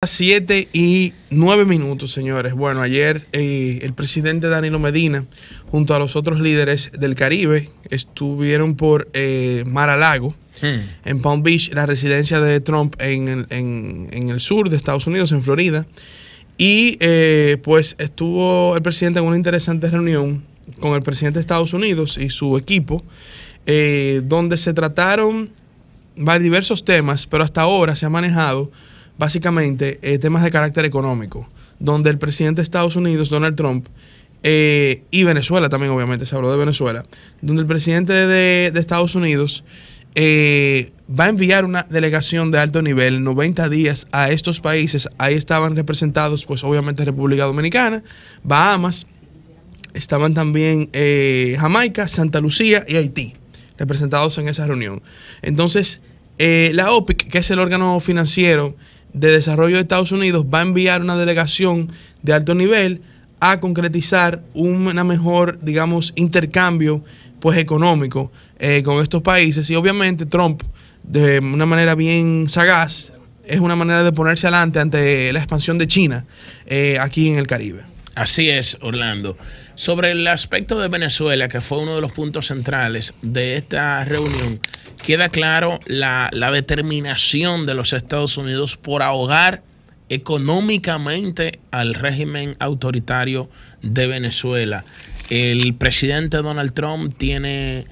7:09, señores. Bueno, ayer el presidente Danilo Medina, junto a los otros líderes del Caribe, estuvieron por Mar-a-Lago, en Palm Beach, la residencia de Trump en el sur de Estados Unidos, en Florida. Y pues estuvo el presidente en una interesante reunión con el presidente de Estados Unidos y su equipo, donde se trataron diversos temas, pero hasta ahora se ha manejado básicamente temas de carácter económico, donde el presidente de Estados Unidos, Donald Trump, y Venezuela también, obviamente, se habló de Venezuela, donde el presidente de Estados Unidos va a enviar una delegación de alto nivel, 90 días, a estos países. Ahí estaban representados, pues obviamente, República Dominicana, Bahamas, estaban también Jamaica, Santa Lucía y Haití, representados en esa reunión. Entonces, la OPIC, que es el órgano financiero de desarrollo de Estados Unidos, va a enviar una delegación de alto nivel a concretizar una mejor, digamos, intercambio pues económico con estos países. Y obviamente Trump, de una manera bien sagaz, es una manera de ponerse adelante ante la expansión de China aquí en el Caribe. Así es, Orlando. Sobre el aspecto de Venezuela, que fue uno de los puntos centrales de esta reunión, queda claro la determinación de los Estados Unidos por ahogar económicamente al régimen autoritario de Venezuela. El presidente Donald Trump tiene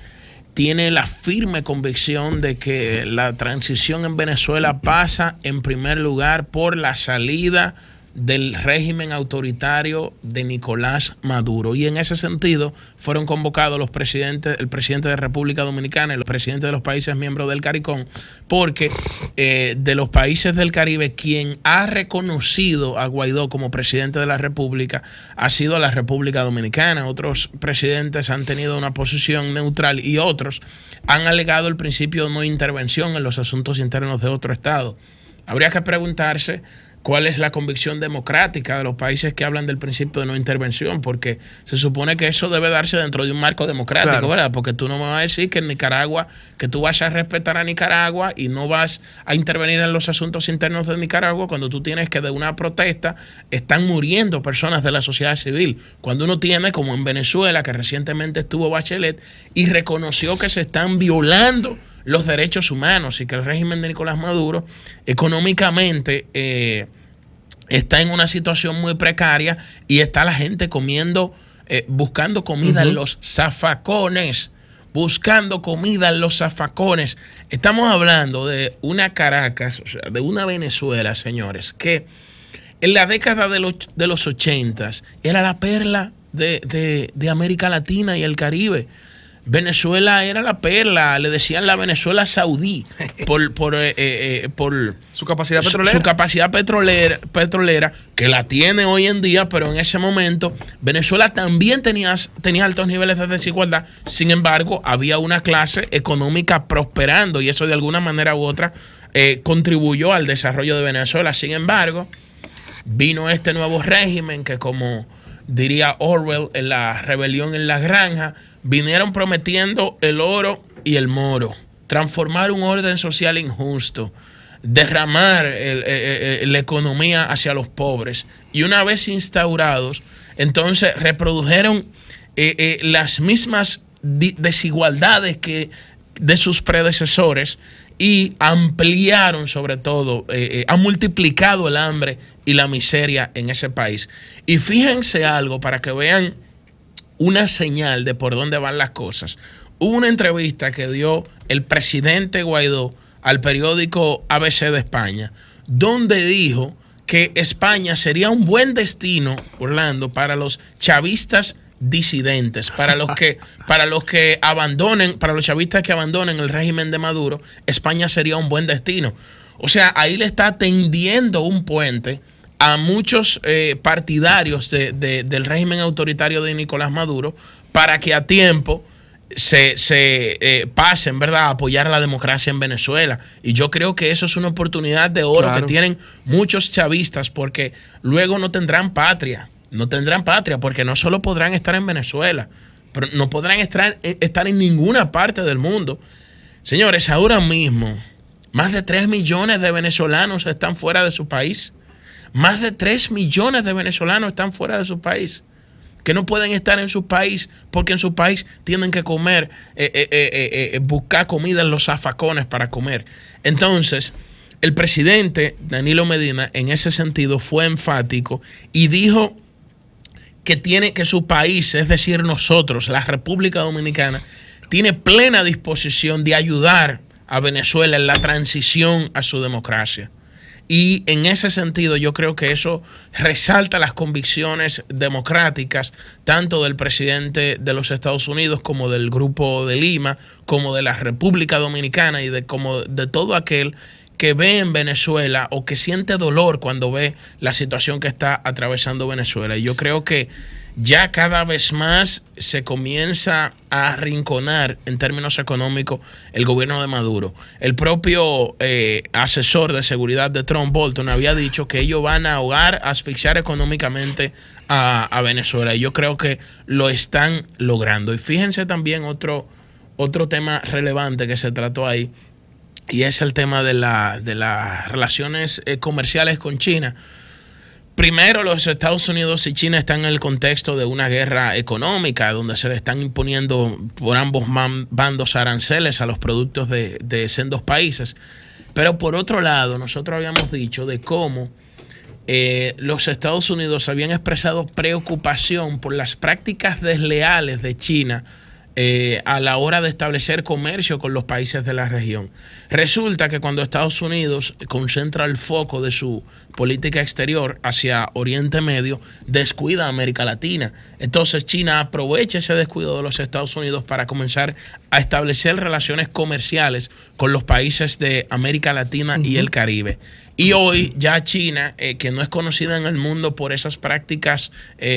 la firme convicción de que la transición en Venezuela pasa en primer lugar por la salida del régimen autoritario de Nicolás Maduro. Y en ese sentido fueron convocados el presidente de República Dominicana y los presidentes de los países miembros del CARICOM, porque de los países del Caribe, quien ha reconocido a Guaidó como presidente de la República ha sido la República Dominicana. Otros presidentes han tenido una posición neutral y otros han alegado el principio de no intervención en los asuntos internos de otro Estado. Habría que preguntarse cuál es la convicción democrática de los países que hablan del principio de no intervención, porque se supone que eso debe darse dentro de un marco democrático, claro, ¿verdad? Porque tú no me vas a decir que en Nicaragua, que tú vas a respetar a Nicaragua y no vas a intervenir en los asuntos internos de Nicaragua cuando tú tienes que de una protesta están muriendo personas de la sociedad civil. Cuando uno tiene, como en Venezuela, que recientemente estuvo Bachelet y reconoció que se están violando los derechos humanos y que el régimen de Nicolás Maduro económicamente está en una situación muy precaria y está la gente comiendo, buscando comida en los zafacones, buscando comida en los zafacones. Estamos hablando de una Caracas, o sea, de una Venezuela, señores, que en la década de los 80 era la perla de América Latina y el Caribe. Venezuela era la perla, le decían la Venezuela saudí por su capacidad petrolera. Su capacidad petrolera, que la tiene hoy en día, pero en ese momento Venezuela también tenía altos niveles de desigualdad. Sin embargo, había una clase económica prosperando y eso de alguna manera u otra contribuyó al desarrollo de Venezuela. Sin embargo, vino este nuevo régimen que, como diría Orwell en La rebelión en la granja, vinieron prometiendo el oro y el moro, transformar un orden social injusto, derramar la economía hacia los pobres. Y una vez instaurados, entonces reprodujeron las mismas desigualdades que de sus predecesores y ampliaron, sobre todo, han multiplicado el hambre y la miseria en ese país. Y fíjense algo para que vean una señal de por dónde van las cosas. Hubo una entrevista que dio el presidente Guaidó al periódico ABC de España, donde dijo que España sería un buen destino, Orlando, para los chavistas disidentes, para los chavistas que abandonen el régimen de Maduro. España sería un buen destino. O sea, ahí le está tendiendo un puente a muchos partidarios del régimen autoritario de Nicolás Maduro para que a tiempo se pasen, ¿verdad?, a apoyar la democracia en Venezuela. Y yo creo que eso es una oportunidad de oro, claro, que tienen muchos chavistas, porque luego no tendrán patria. No tendrán patria porque no solo podrán estar en Venezuela, pero no podrán estar en ninguna parte del mundo. Señores, ahora mismo más de 3 millones de venezolanos están fuera de su país. Más de 3 millones de venezolanos están fuera de su país, que no pueden estar en su país porque en su país tienen que comer, buscar comida en los zafacones para comer. Entonces, el presidente Danilo Medina en ese sentido fue enfático y dijo que su país, es decir, nosotros, la República Dominicana, tiene plena disposición de ayudar a Venezuela en la transición a su democracia. Y en ese sentido yo creo que eso resalta las convicciones democráticas tanto del presidente de los Estados Unidos como del Grupo de Lima, como de la República Dominicana y como de todo aquel que ve en Venezuela o que siente dolor cuando ve la situación que está atravesando Venezuela. Y yo creo que ya cada vez más se comienza a arrinconar en términos económicos el gobierno de Maduro. El propio asesor de seguridad de Trump, Bolton, había dicho que ellos van a ahogar, asfixiar económicamente a Venezuela. Y yo creo que lo están logrando. Y fíjense también otro tema relevante que se trató ahí, y es el tema de las relaciones comerciales con China. Primero, los Estados Unidos y China están en el contexto de una guerra económica donde se le están imponiendo por ambos bandos aranceles a los productos de sendos países. Pero por otro lado, nosotros habíamos dicho de cómo los Estados Unidos habían expresado preocupación por las prácticas desleales de China a la hora de establecer comercio con los países de la región. Resulta que cuando Estados Unidos concentra el foco de su política exterior hacia Oriente Medio, descuida a América Latina. Entonces China aprovecha ese descuido de los Estados Unidos para comenzar a establecer relaciones comerciales con los países de América Latina y el Caribe. Y hoy ya China, que no es conocida en el mundo por esas prácticas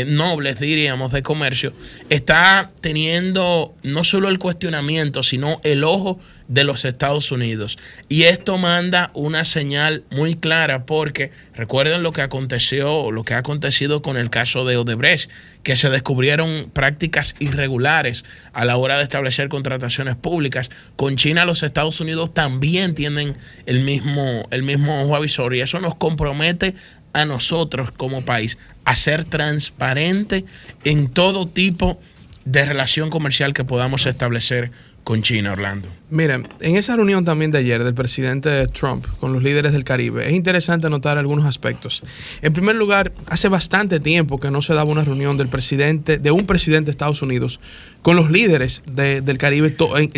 nobles, diríamos, de comercio, está teniendo no solo el cuestionamiento, sino el ojo de los Estados Unidos. Y esto manda una señal muy clara porque recuerden lo que aconteció, lo que ha acontecido con el caso de Odebrecht, que se descubrieron prácticas irregulares a la hora de establecer contrataciones públicas. Con China los Estados Unidos también tienen el mismo ojo avisor, y eso nos compromete a nosotros como país a ser transparente en todo tipo de relación comercial que podamos establecer con China, Orlando. Miren, en esa reunión también de ayer del presidente Trump con los líderes del Caribe, es interesante notar algunos aspectos. En primer lugar, hace bastante tiempo que no se daba una reunión de un presidente de Estados Unidos con los líderes del Caribe,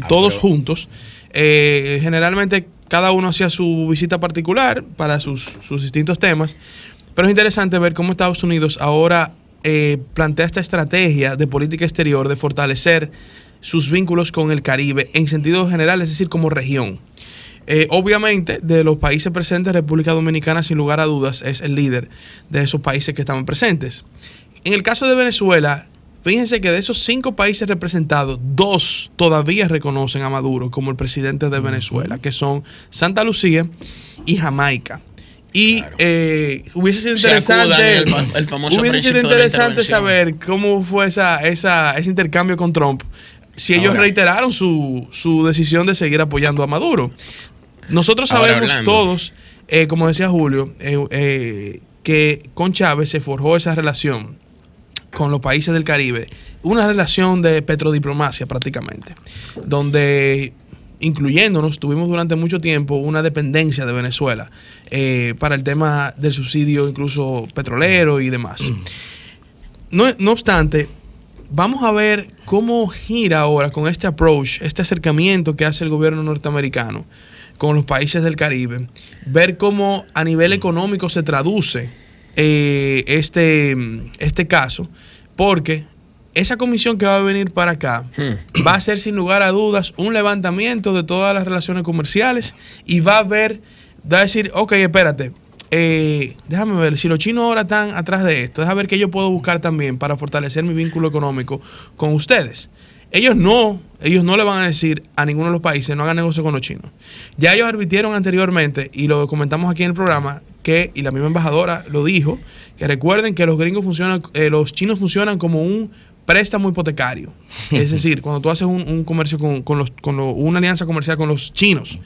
todos juntos. Generalmente cada uno hacía su visita particular para sus distintos temas, pero es interesante ver cómo Estados Unidos ahora plantea esta estrategia de política exterior de fortalecer sus vínculos con el Caribe en sentido general, es decir, como región. Obviamente, de los países presentes, República Dominicana, sin lugar a dudas, es el líder de esos países que estaban presentes. En el caso de Venezuela, fíjense que de esos 5 países representados, 2 todavía reconocen a Maduro como el presidente de Venezuela, que son Santa Lucía y Jamaica. Y claro, hubiese sido interesante, el famoso hubiese sido interesante saber cómo fue ese intercambio con Trump, si ellos reiteraron su decisión de seguir apoyando a Maduro. Nosotros sabemos todos, como decía Julio, que con Chávez se forjó esa relación con los países del Caribe, una relación de petrodiplomacia prácticamente, donde incluyéndonos, tuvimos durante mucho tiempo una dependencia de Venezuela para el tema del subsidio incluso petrolero y demás. No obstante, vamos a ver cómo gira ahora con este approach, este acercamiento que hace el gobierno norteamericano con los países del Caribe, ver cómo a nivel económico se traduce este caso, porque esa comisión que va a venir para acá va a ser sin lugar a dudas un levantamiento de todas las relaciones comerciales y va a decir, ok, espérate, déjame ver, si los chinos ahora están atrás de esto, déjame ver qué yo puedo buscar también para fortalecer mi vínculo económico con ustedes. Ellos no le van a decir a ninguno de los países, no hagan negocio con los chinos. Ya ellos advirtieron anteriormente, y lo comentamos aquí en el programa, y la misma embajadora lo dijo, que recuerden que los chinos funcionan como un préstamo hipotecario. Es decir, cuando tú haces un comercio una alianza comercial con los chinos,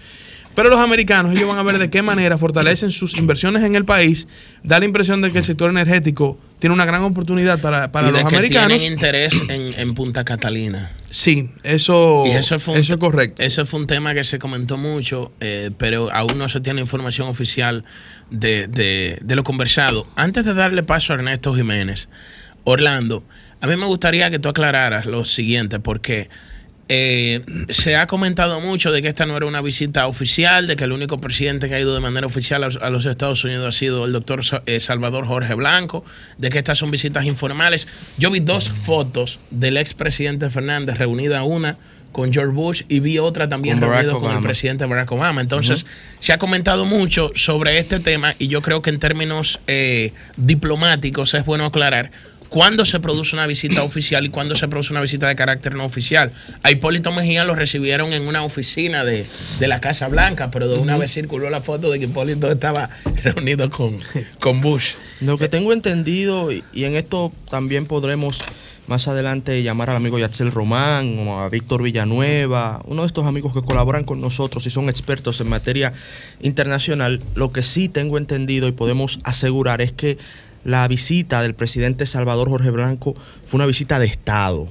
Pero los americanos, ellos van a ver de qué manera fortalecen sus inversiones en el país. Da la impresión de que el sector energético tiene una gran oportunidad para los americanos. Tienen interés en Punta Catalina. Sí, eso es correcto. Eso fue un tema que se comentó mucho, pero aún no se tiene información oficial de lo conversado. Antes de darle paso a Ernesto Jiménez, Orlando, a mí me gustaría que tú aclararas lo siguiente, porque se ha comentado mucho de que esta no era una visita oficial, de que el único presidente que ha ido de manera oficial a los Estados Unidos ha sido el doctor Salvador Jorge Blanco, de que estas son visitas informales. Yo vi 2 fotos del expresidente Fernández reunida, una con George Bush y vi otra también reunida con el presidente Barack Obama. Entonces, se ha comentado mucho sobre este tema y yo creo que en términos diplomáticos es bueno aclarar cuándo se produce una visita oficial y cuándo se produce una visita de carácter no oficial. A Hipólito Mejía lo recibieron en una oficina de la Casa Blanca, pero de una vez circuló la foto de que Hipólito estaba reunido con Bush. Lo que tengo entendido, y en esto también podremos más adelante llamar al amigo Yatzel Román o a Víctor Villanueva, uno de estos amigos que colaboran con nosotros y son expertos en materia internacional. Lo que sí tengo entendido y podemos asegurar es que la visita del presidente Salvador Jorge Blanco fue una visita de Estado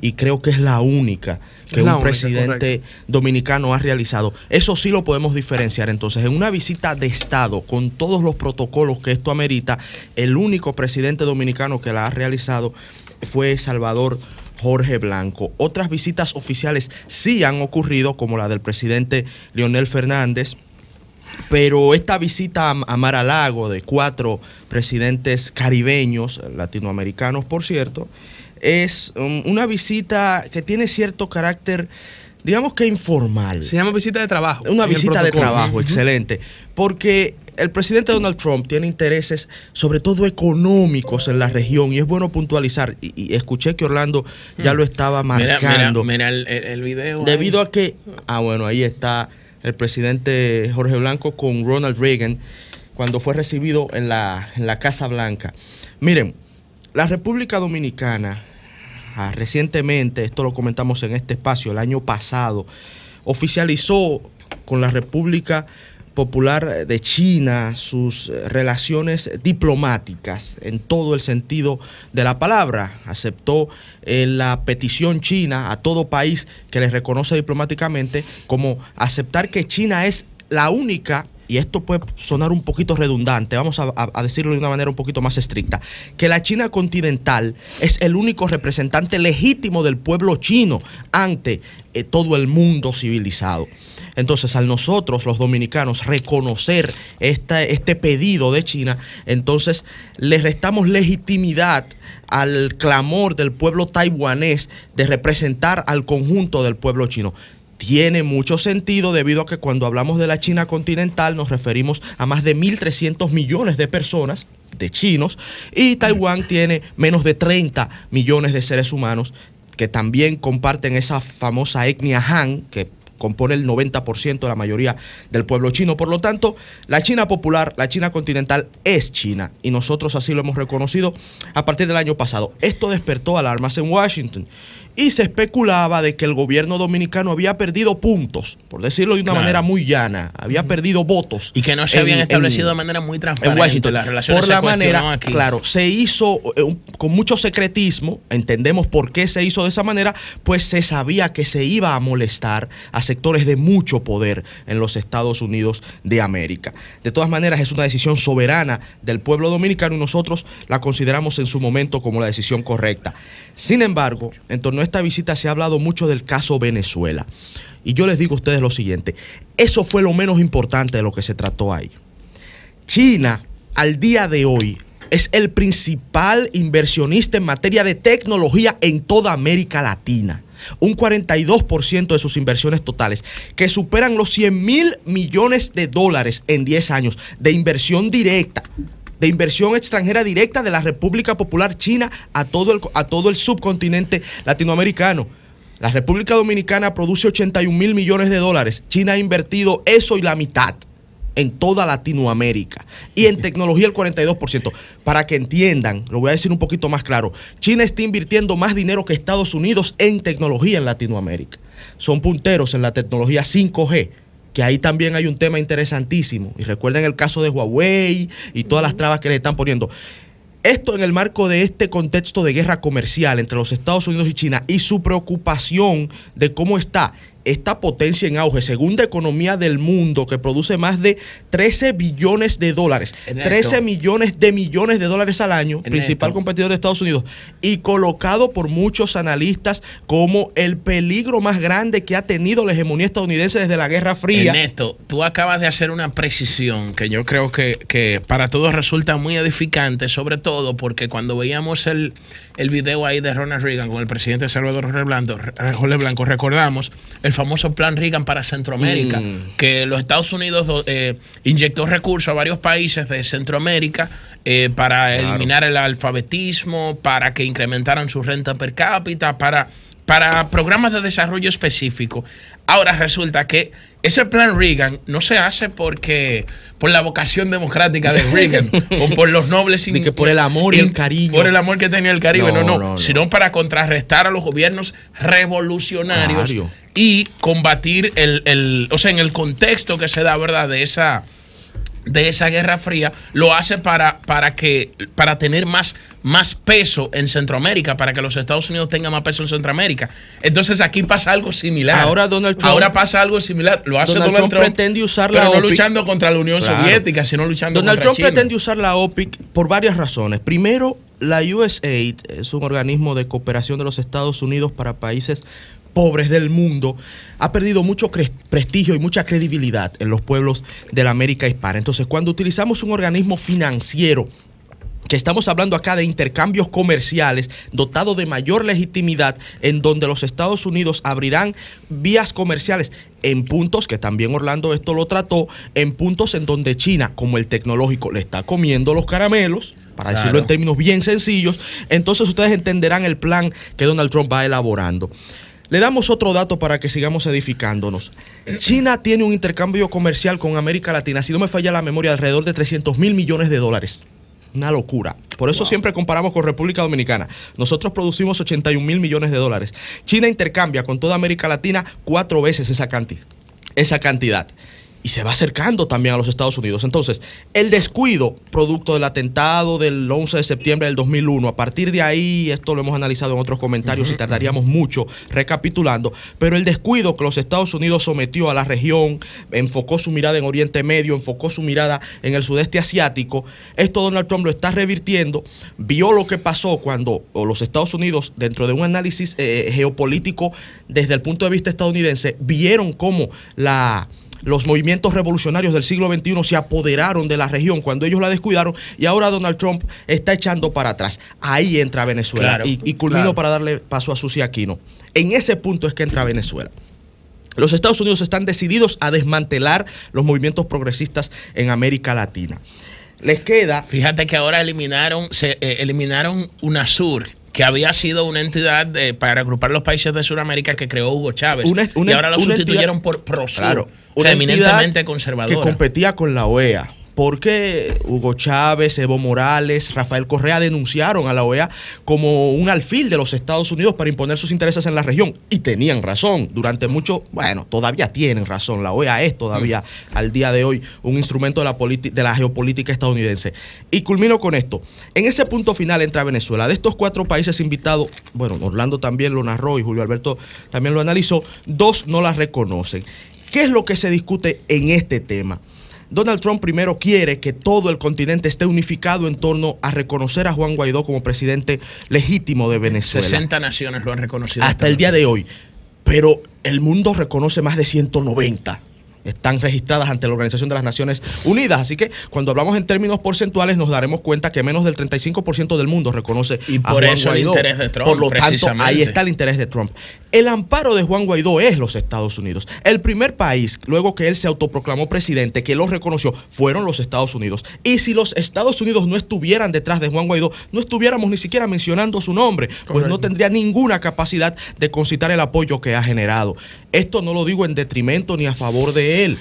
y creo que es la única que un presidente dominicano ha realizado. Eso sí lo podemos diferenciar. Entonces, en una visita de Estado, con todos los protocolos que esto amerita, el único presidente dominicano que la ha realizado fue Salvador Jorge Blanco. Otras visitas oficiales sí han ocurrido, como la del presidente Leonel Fernández, pero esta visita a Mar-a-Lago de 4 presidentes caribeños, latinoamericanos por cierto, es una visita que tiene cierto carácter, digamos que informal. Se llama visita de trabajo. Una visita de trabajo, excelente, porque el presidente Donald Trump tiene intereses sobre todo económicos en la región y es bueno puntualizar, y escuché que Orlando ya lo estaba marcando. Mira el video. Debido a que, bueno, ahí está el presidente Jorge Blanco con Ronald Reagan cuando fue recibido en la Casa Blanca. Miren, la República Dominicana recientemente, esto lo comentamos en este espacio, el año pasado, oficializó con la República Popular de China sus relaciones diplomáticas en todo el sentido de la palabra. Aceptó la petición china a todo país que les reconoce diplomáticamente, como aceptar que China es la única, y esto puede sonar un poquito redundante, vamos a decirlo de una manera un poquito más estricta, que la China continental es el único representante legítimo del pueblo chino ante todo el mundo civilizado. Entonces, al nosotros, los dominicanos, reconocer este pedido de China, entonces le restamos legitimidad al clamor del pueblo taiwanés de representar al conjunto del pueblo chino. Tiene mucho sentido debido a que cuando hablamos de la China continental nos referimos a más de 1.300 millones de personas, de chinos, y Taiwán tiene menos de 30 millones de seres humanos que también comparten esa famosa etnia Han, que compone el 90% de la mayoría del pueblo chino. Por lo tanto, la China popular, la China continental es China, y nosotros así lo hemos reconocido a partir del año pasado. Esto despertó alarmas en Washington y se especulaba de que el gobierno dominicano había perdido puntos, por decirlo de una manera muy llana, había perdido votos. Y que no se habían establecido de manera muy transparente en Washington. Las relaciones por la manera, aquí. Claro, se hizo con mucho secretismo, entendemos por qué se hizo de esa manera, pues se sabía que se iba a molestar a sectores de mucho poder en los Estados Unidos de América. De todas maneras, es una decisión soberana del pueblo dominicano y nosotros la consideramos en su momento como la decisión correcta. Sin embargo, en torno a esta visita se ha hablado mucho del caso Venezuela. Y yo les digo a ustedes lo siguiente, eso fue lo menos importante de lo que se trató ahí. China, al día de hoy, es el principal inversionista en materia de tecnología en toda América Latina. Un 42% de sus inversiones totales, que superan los 100.000 millones de dólares en 10 años de inversión directa, de inversión extranjera directa de la República Popular China a todo el subcontinente latinoamericano. La República Dominicana produce 81.000 millones de dólares. China ha invertido eso y la mitad en toda Latinoamérica. Y en tecnología el 42%. Para que entiendan, lo voy a decir un poquito más claro, China está invirtiendo más dinero que Estados Unidos en tecnología en Latinoamérica. Son punteros en la tecnología 5G, que ahí también hay un tema interesantísimo. Y recuerden el caso de Huawei y todas las trabas que le están poniendo. Esto en el marco de este contexto de guerra comercial entre los Estados Unidos y China y su preocupación de cómo está esta potencia en auge, segunda economía del mundo, que produce más de 13 billones de dólares, 13 millones de dólares al año, principal competidor de Estados Unidos, y colocado por muchos analistas como el peligro más grande que ha tenido la hegemonía estadounidense desde la Guerra Fría. Ernesto, tú acabas de hacer una precisión que yo creo que para todos resulta muy edificante, sobre todo porque cuando veíamos el video ahí de Ronald Reagan con el presidente Salvador Jorge Blanco, recordamos el famoso plan Reagan para Centroamérica, que los Estados Unidos inyectó recursos a varios países de Centroamérica para eliminar el alfabetismo, para que incrementaran su renta per cápita, para programas de desarrollo específico. Ahora resulta que ese plan Reagan no se hace por la vocación democrática de Reagan o por los nobles que por el amor y el cariño. Por el amor que tenía el Caribe, no, sino para contrarrestar a los gobiernos revolucionarios y combatir o sea, en el contexto que se da, ¿verdad?, de esa Guerra Fría, lo hace para tener más peso en Centroamérica, para que los Estados Unidos tengan más peso en Centroamérica. Entonces aquí pasa algo similar. Ahora pasa algo similar. Lo hace Donald Trump pretende usar pero la no OPIC, luchando contra la Unión Soviética, sino luchando contra China. Donald Trump pretende usar la OPIC por varias razones. Primero, la USAID es un organismo de cooperación de los Estados Unidos para países pobres del mundo, ha perdido mucho prestigio y mucha credibilidad en los pueblos de la América hispana. Entonces, cuando utilizamos un organismo financiero, que estamos hablando acá de intercambios comerciales, dotado de mayor legitimidad, en donde los Estados Unidos abrirán vías comerciales en puntos, que también Orlando esto lo trató, en puntos en donde China, como el tecnológico, le está comiendo los caramelos, para decirlo en términos bien sencillos. Entonces ustedes entenderán el plan que Donald Trump va elaborando. Le damos otro dato para que sigamos edificándonos. China tiene un intercambio comercial con América Latina, si no me falla la memoria, alrededor de 300.000 millones de dólares. Una locura. Por eso siempre comparamos con República Dominicana. Nosotros producimos 81.000 millones de dólares. China intercambia con toda América Latina 4 veces esa cantidad. Y se va acercando también a los Estados Unidos. Entonces, el descuido producto del atentado del 11 de septiembre del 2001, a partir de ahí, esto lo hemos analizado en otros comentarios y tardaríamos mucho recapitulando, pero el descuido que los Estados Unidos sometió a la región, enfocó su mirada en Oriente Medio, enfocó su mirada en el sudeste asiático, esto Donald Trump lo está revirtiendo, vio lo que pasó cuando los Estados Unidos, dentro de un análisis geopolítico desde el punto de vista estadounidense, vieron cómo los movimientos revolucionarios del siglo XXI se apoderaron de la región cuando ellos la descuidaron, y ahora Donald Trump está echando para atrás. Ahí entra Venezuela. Y culmino para darle paso a Susi Aquino. En ese punto es que entra Venezuela. Los Estados Unidos están decididos a desmantelar los movimientos progresistas en América Latina. Les queda... Fíjate que ahora eliminaron UNASUR, que había sido una entidad para agrupar los países de Sudamérica que creó Hugo Chávez. Y ahora lo sustituyeron por PROSUR, eminentemente conservadora. Que competía con la OEA. Porque Hugo Chávez, Evo Morales, Rafael Correa denunciaron a la OEA como un alfil de los Estados Unidos para imponer sus intereses en la región. Y tenían razón. Durante mucho, todavía tienen razón. La OEA es todavía al día de hoy un instrumento de la geopolítica estadounidense. Y culmino con esto. En ese punto final entra Venezuela. De estos 4 países invitados, Orlando también lo narró y Julio Alberto también lo analizó, 2 no las reconocen. ¿Qué es lo que se discute en este tema? Donald Trump primero quiere que todo el continente esté unificado en torno a reconocer a Juan Guaidó como presidente legítimo de Venezuela. 60 naciones lo han reconocido. Hasta el día de hoy. Pero el mundo reconoce más de 190. Están registradas ante la Organización de las Naciones Unidas. Así que cuando hablamos en términos porcentuales nos daremos cuenta que menos del 35% del mundo reconoce a Juan Guaidó. El interés de Trump, por lo tanto, ahí está el interés de Trump. El amparo de Juan Guaidó es los Estados Unidos. El primer país, luego que él se autoproclamó presidente, que lo reconoció, fueron los Estados Unidos. Y si los Estados Unidos no estuvieran detrás de Juan Guaidó, no estuviéramos ni siquiera mencionando su nombre, pues no tendría ninguna capacidad de concitar el apoyo que ha generado. Esto no lo digo en detrimento ni a favor de él.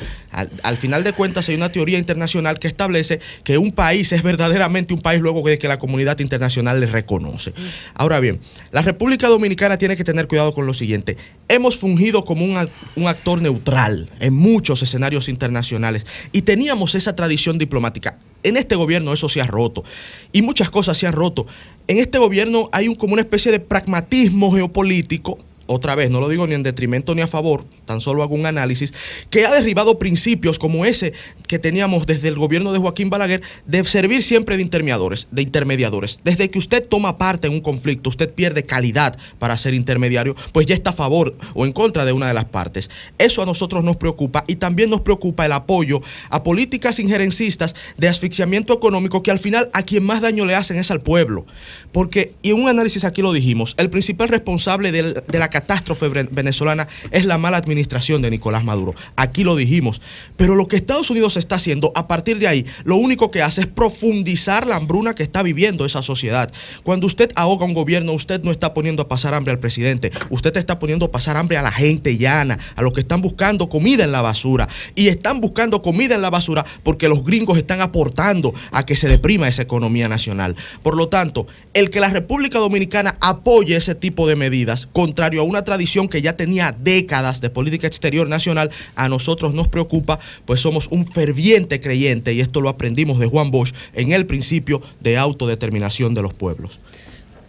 Al final de cuentas hay una teoría internacional que establece que un país es verdaderamente un país luego de que la comunidad internacional le reconoce. Ahora bien, la República Dominicana tiene que tener cuidado con lo siguiente. Hemos fungido como un actor neutral en muchos escenarios internacionales y teníamos esa tradición diplomática. En este gobierno eso se ha roto y muchas cosas se han roto. En este gobierno hay como una especie de pragmatismo geopolítico. Otra vez, no lo digo ni en detrimento ni a favor, tan solo hago un análisis, que ha derribado principios como ese que teníamos desde el gobierno de Joaquín Balaguer, de servir siempre de intermediadores. Desde que usted toma parte en un conflicto, usted pierde calidad para ser intermediario, pues ya está a favor o en contra de una de las partes. Eso a nosotros nos preocupa y también nos preocupa el apoyo a políticas injerencistas de asfixiamiento económico que al final a quien más daño le hacen es al pueblo. Porque, y en un análisis aquí lo dijimos, el principal responsable de la catástrofe venezolana es la mala administración de Nicolás Maduro. Aquí lo dijimos. Pero lo que Estados Unidos está haciendo a partir de ahí, lo único que hace es profundizar la hambruna que está viviendo esa sociedad. Cuando usted ahoga un gobierno, usted no está poniendo a pasar hambre al presidente, usted está poniendo a pasar hambre a la gente llana, a los que están buscando comida en la basura. Y están buscando comida en la basura porque los gringos están aportando a que se deprima esa economía nacional. Por lo tanto, el que la República Dominicana apoye ese tipo de medidas, contrario a una tradición que ya tenía décadas de política exterior nacional, a nosotros nos preocupa, pues somos un ferviente creyente, y esto lo aprendimos de Juan Bosch, en el principio de autodeterminación de los pueblos.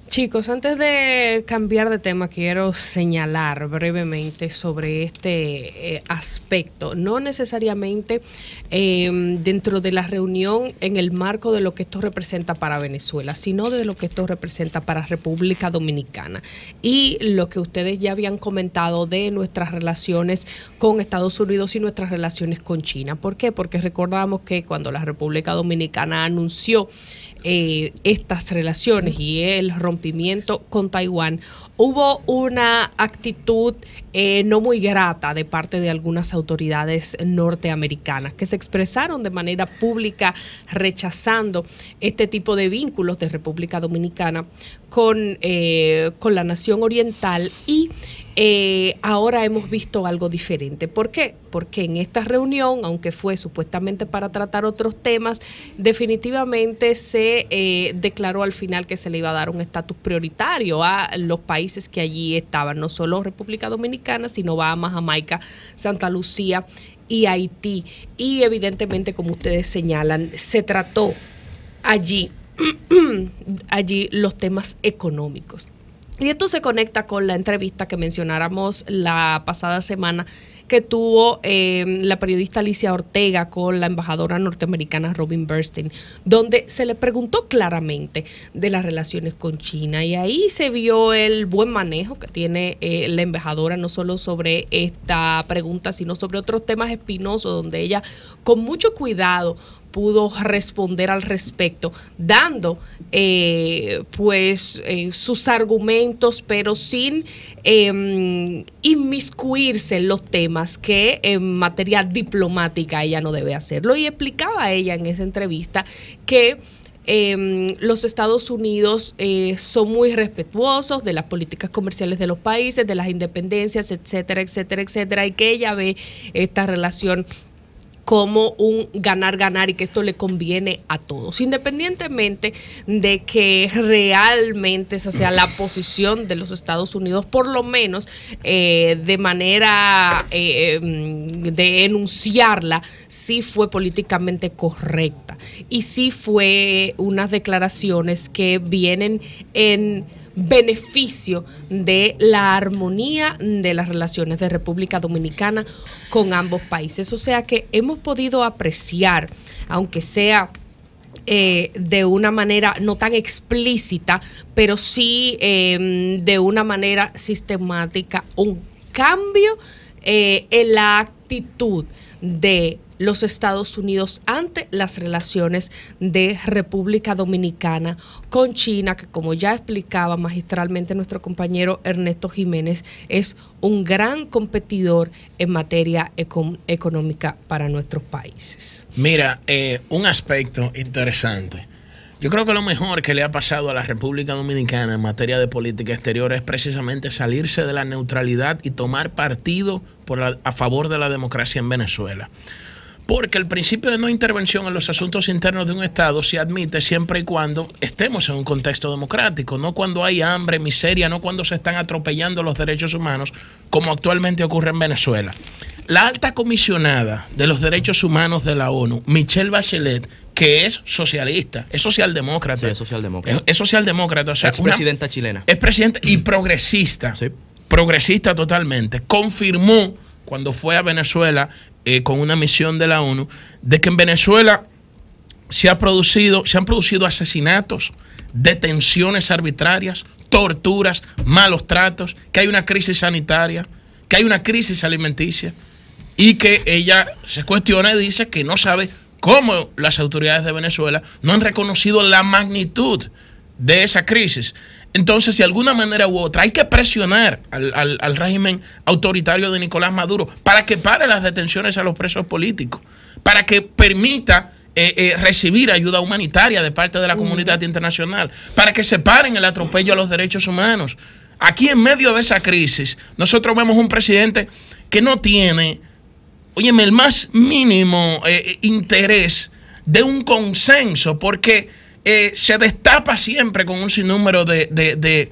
Chicos, antes de cambiar de tema, quiero señalar brevemente sobre este aspecto. No necesariamente dentro de la reunión en el marco de lo que esto representa para Venezuela, sino de lo que esto representa para República Dominicana. Y lo que ustedes ya habían comentado de nuestras relaciones con Estados Unidos y nuestras relaciones con China. ¿Por qué? Porque recordamos que cuando la República Dominicana anunció estas relaciones y el rompimiento con Taiwán, hubo una actitud no muy grata de parte de algunas autoridades norteamericanas que se expresaron de manera pública rechazando este tipo de vínculos de República Dominicana con la nación oriental y ahora hemos visto algo diferente. ¿Por qué? Porque en esta reunión, aunque fue supuestamente para tratar otros temas, definitivamente se declaró al final que se le iba a dar un estatus prioritario a los países que allí estaban, no solo República Dominicana, sino Bahamas, Jamaica, Santa Lucía y Haití. Y evidentemente, como ustedes señalan, se trató allí los temas económicos. Y esto se conecta con la entrevista que mencionáramos la pasada semana que tuvo la periodista Alicia Ortega con la embajadora norteamericana Robin Bernstein, donde se le preguntó claramente de las relaciones con China, y ahí se vio el buen manejo que tiene la embajadora, no solo sobre esta pregunta, sino sobre otros temas espinosos, donde ella con mucho cuidado pudo responder al respecto, dando sus argumentos, pero sin inmiscuirse en los temas que en materia diplomática ella no debe hacerlo. Y explicaba ella en esa entrevista que los Estados Unidos son muy respetuosos de las políticas comerciales de los países, de las independencias, etcétera, etcétera, etcétera, y que ella ve esta relación como un ganar-ganar y que esto le conviene a todos, independientemente de que realmente esa sea la posición de los Estados Unidos, por lo menos de manera de enunciarla, sí fue políticamente correcta y sí fue unas declaraciones que vienen en beneficio de la armonía de las relaciones de República Dominicana con ambos países. O sea que hemos podido apreciar, aunque sea de una manera no tan explícita, pero sí de una manera sistemática, un cambio en la actitud de los Estados Unidos ante las relaciones de República Dominicana con China, que como ya explicaba magistralmente nuestro compañero Ernesto Jiménez, es un gran competidor en materia económica para nuestros países. Mira, un aspecto interesante. Yo creo que lo mejor que le ha pasado a la República Dominicana en materia de política exterior es precisamente salirse de la neutralidad y tomar partido a favor de la democracia en Venezuela. Porque el principio de no intervención en los asuntos internos de un Estado se admite siempre y cuando estemos en un contexto democrático, no cuando hay hambre, miseria, no cuando se están atropellando los derechos humanos, como actualmente ocurre en Venezuela. La alta comisionada de los derechos humanos de la ONU, Michelle Bachelet, que es socialista, es socialdemócrata. Sí, es socialdemócrata. Es socialdemócrata, o sea, es presidenta chilena. Es presidenta y progresista. Sí. Progresista totalmente. Confirmó cuando fue a Venezuela con una misión de la ONU, de que en Venezuela se han producido asesinatos, detenciones arbitrarias, torturas, malos tratos, que hay una crisis sanitaria, que hay una crisis alimenticia, y que ella se cuestiona y dice que no sabe cómo las autoridades de Venezuela no han reconocido la magnitud de esa crisis. Entonces, de alguna manera u otra, hay que presionar al régimen autoritario de Nicolás Maduro para que pare las detenciones a los presos políticos, para que permita recibir ayuda humanitaria de parte de la comunidad internacional, para que se paren el atropello a los derechos humanos. Aquí, en medio de esa crisis, nosotros vemos un presidente que no tiene, óyeme, el más mínimo interés de un consenso, porque se destapa siempre con un sinnúmero de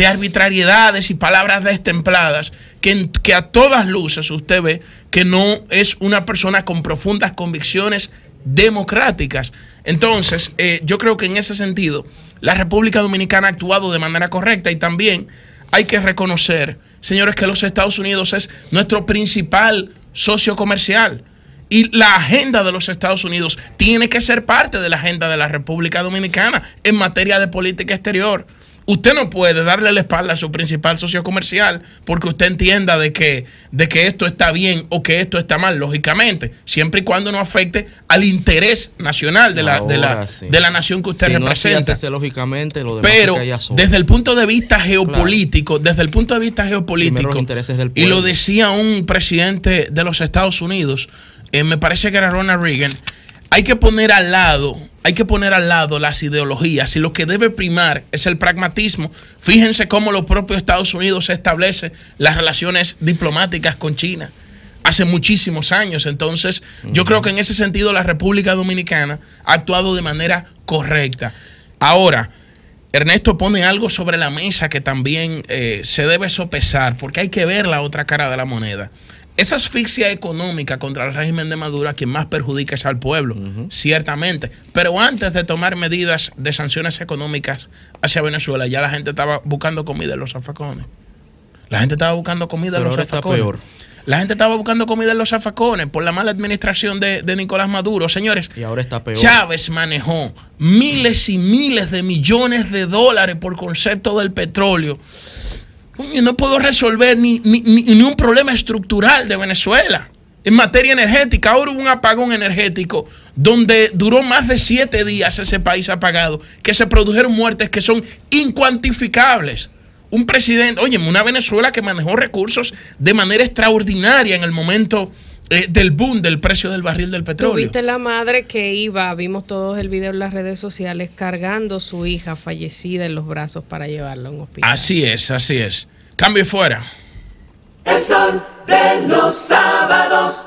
arbitrariedades y palabras destempladas que a todas luces usted ve que no es una persona con profundas convicciones democráticas. Entonces, yo creo que en ese sentido la República Dominicana ha actuado de manera correcta, y también hay que reconocer, señores, que los Estados Unidos es nuestro principal socio comercial. Y la agenda de los Estados Unidos tiene que ser parte de la agenda de la República Dominicana en materia de política exterior. Usted no puede darle la espalda a su principal socio comercial porque usted entienda de que esto está bien o que esto está mal, lógicamente, siempre y cuando no afecte al interés nacional de la nación que usted representa. No, lógicamente, lo demás. Pero desde el punto de vista geopolítico, y lo decía un presidente de los Estados Unidos, me parece que era Ronald Reagan, hay que poner al lado las ideologías, y lo que debe primar es el pragmatismo. Fíjense cómo los propios Estados Unidos establece las relaciones diplomáticas con China hace muchísimos años. Entonces, yo creo que en ese sentido la República Dominicana ha actuado de manera correcta. Ahora, Ernesto pone algo sobre la mesa que también se debe sopesar, porque hay que ver la otra cara de la moneda. Esa asfixia económica contra el régimen de Maduro, a quien más perjudica es al pueblo, ciertamente. Pero antes de tomar medidas de sanciones económicas hacia Venezuela, ya la gente estaba buscando comida en los zafacones. La gente estaba buscando comida en los zafacones. Está peor. La gente estaba buscando comida en los zafacones por la mala administración de Nicolás Maduro. Señores, y ahora está peor. Chávez manejó miles y miles de millones de dólares por concepto del petróleo. No puedo resolver ni un problema estructural de Venezuela en materia energética. Ahora hubo un apagón energético donde duró más de 7 días ese país apagado, que se produjeron muertes que son incuantificables. Un presidente, oye, una Venezuela que manejó recursos de manera extraordinaria en el momento del boom del precio del barril del petróleo. Tuviste la madre que iba, vimos todos el video en las redes sociales, cargando a su hija fallecida en los brazos para llevarla a un hospital. Así es, así es. Cambio y fuera. El sol de los sábados.